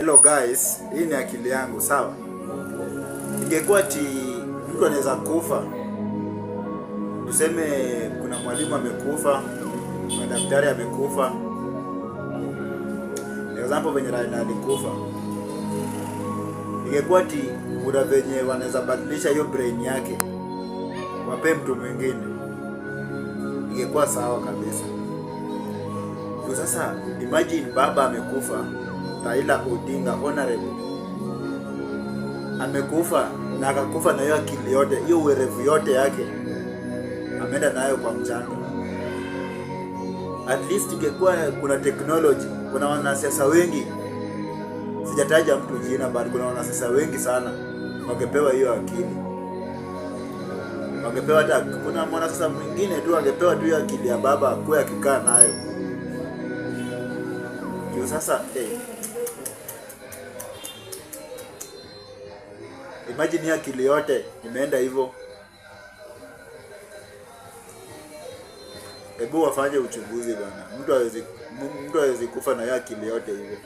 Hello guys, hii ni akili yangu, sawa? Ingekuwa ati mtu anaweza kufa, tuseme kuna mwalimu amekufa, kuna daktari amekufa, example venye Raila alikufa. Ingekuwa ati kuna venye wanaweza badilisha hiyo brain yake wape mtu mwingine, ingekuwa sawa kabisa. Kwa sasa imagine baba amekufa, Raila Odinga honorable amekufa, na akakufa na hiyo akili yote, hiyo uwerevu yote yake ameenda nayo kwa mchanga. At least ingekuwa kuna technology, kuna wanasiasa wengi, sijataja mtu jina, bali kuna wanasiasa wengi sana wangepewa hiyo akili. Wangepewa hata, kuna mwanasiasa mwingine tu angepewa tu hiyo akili ya baba kwa akikaa nayo. Hiyo sasa imagine ya akili yote imeenda hivyo. Hebu wafanye uchunguzi bwana. Mtu hawezi kufa na ya akili yote hivyo.